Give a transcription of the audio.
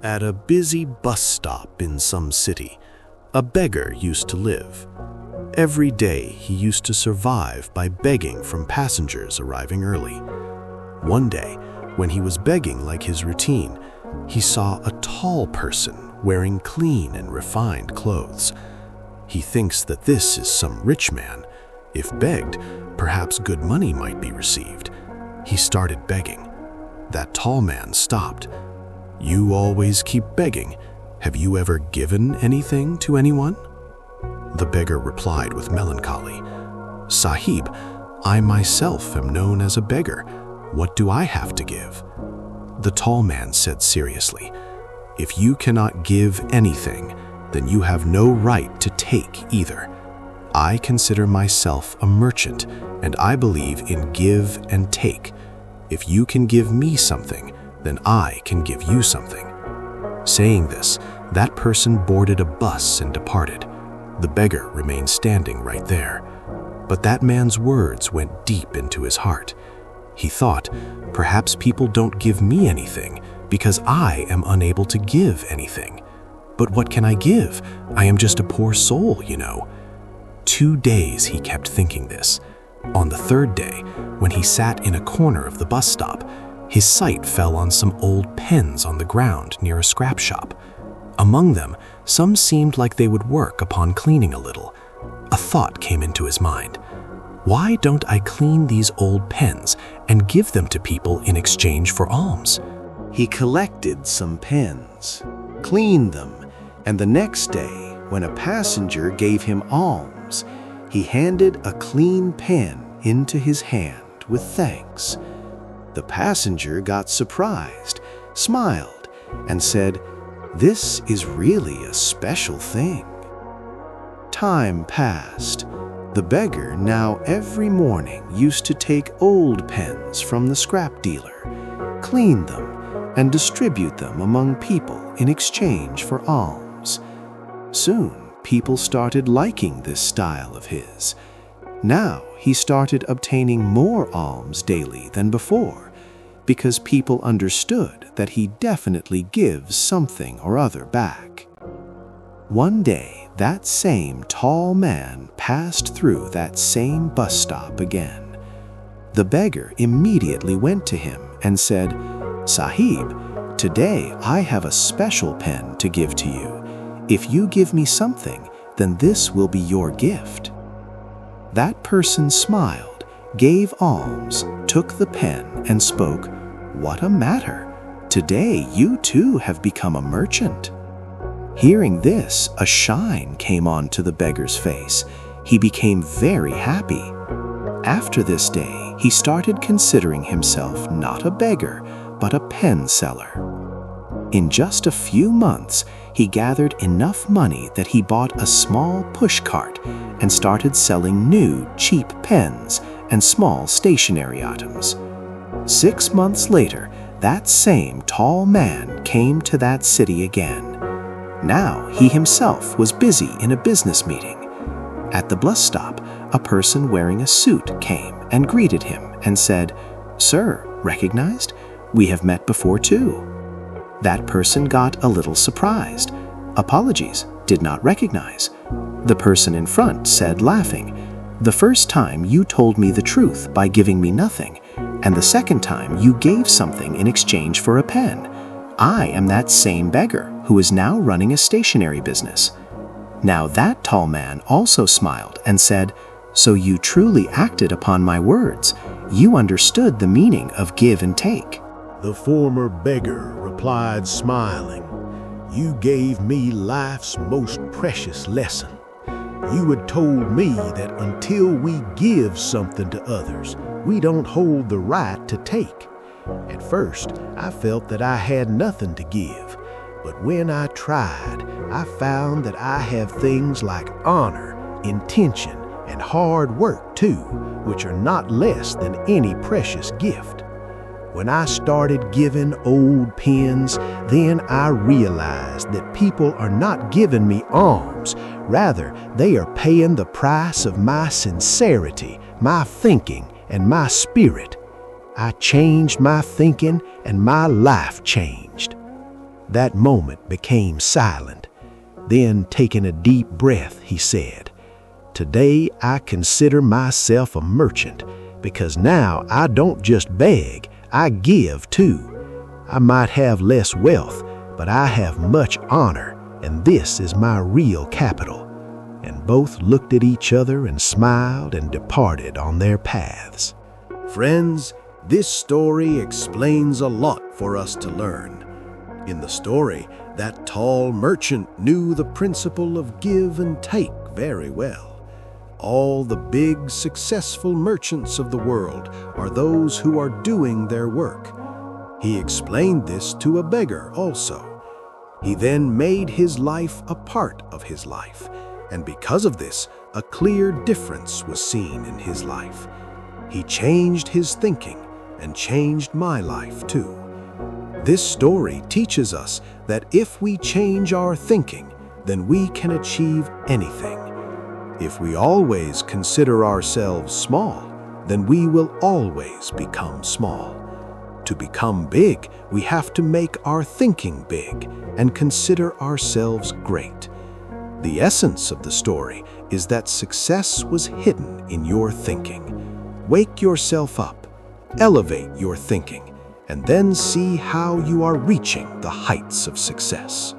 At a busy bus stop in some city, a beggar used to live. Every day he used to survive by begging from passengers arriving early. One day, when he was begging like his routine, he saw a tall person wearing clean and refined clothes. He thinks that this is some rich man. If begged, perhaps good money might be received. He started begging. That tall man stopped. "You always keep begging. Have you ever given anything to anyone?" The beggar replied with melancholy, "Sahib, I myself am known as a beggar. What do I have to give?" The tall man said seriously, "If you cannot give anything, then you have no right to take either. I consider myself a merchant, and I believe in give and take. If you can give me something, then I can give you something." Saying this, that person boarded a bus and departed. The beggar remained standing right there. But that man's words went deep into his heart. He thought, perhaps people don't give me anything because I am unable to give anything. But what can I give? I am just a poor soul, you know. 2 days he kept thinking this. On the third day, when he sat in a corner of the bus stop, his sight fell on some old pens on the ground near a scrap shop. Among them, some seemed like they would work upon cleaning a little. A thought came into his mind. Why don't I clean these old pens and give them to people in exchange for alms? He collected some pens, cleaned them, and the next day, when a passenger gave him alms, he handed a clean pen into his hand with thanks. The passenger got surprised, smiled, and said, "This is really a special thing." Time passed. The beggar now every morning used to take old pens from the scrap dealer, clean them, and distribute them among people in exchange for alms. Soon, people started liking this style of his. Now he started obtaining more alms daily than before, because people understood that he definitely gives something or other back. One day, that same tall man passed through that same bus stop again. The beggar immediately went to him and said, "Sahib, today I have a special pen to give to you. If you give me something, then this will be your gift." That person smiled, gave alms, took the pen, and spoke, "What a matter! Today you too have become a merchant." Hearing this, a shine came onto the beggar's face. He became very happy. After this day, he started considering himself not a beggar, but a pen seller. In just a few months, he gathered enough money that he bought a small pushcart and started selling new, cheap pens and small stationery items. 6 months later, that same tall man came to that city again. Now he himself was busy in a business meeting. At the bus stop, a person wearing a suit came and greeted him and said, "Sir, recognized? We have met before too." That person got a little surprised. "Apologies, did not recognize." The person in front said, laughing, "The first time you told me the truth by giving me nothing, and the second time you gave something in exchange for a pen. I am that same beggar who is now running a stationery business." Now that tall man also smiled and said, "So you truly acted upon my words. You understood the meaning of give and take." The former beggar replied, smiling, "You gave me life's most precious lesson. You had told me that until we give something to others, we don't hold the right to take. At first, I felt that I had nothing to give, but when I tried, I found that I have things like honor, intention, and hard work too, which are not less than any precious gift. When I started giving old pens, then I realized that people are not giving me alms. Rather, they are paying the price of my sincerity, my thinking, and my spirit. I changed my thinking, and my life changed." That moment became silent. Then, taking a deep breath, he said, "Today I consider myself a merchant, because now I don't just beg, I give too. I might have less wealth, but I have much honor, and this is my real capital." And both looked at each other and smiled and departed on their paths. Friends, this story explains a lot for us to learn. In the story, that tall merchant knew the principle of give and take very well. All the big, successful merchants of the world are those who are doing their work. He explained this to a beggar also. He then made his life a part of his life, and because of this, a clear difference was seen in his life. He changed his thinking and changed my life too. This story teaches us that if we change our thinking, then we can achieve anything. If we always consider ourselves small, then we will always become small. To become big, we have to make our thinking big and consider ourselves great. The essence of the story is that success was hidden in your thinking. Wake yourself up, elevate your thinking, and then see how you are reaching the heights of success.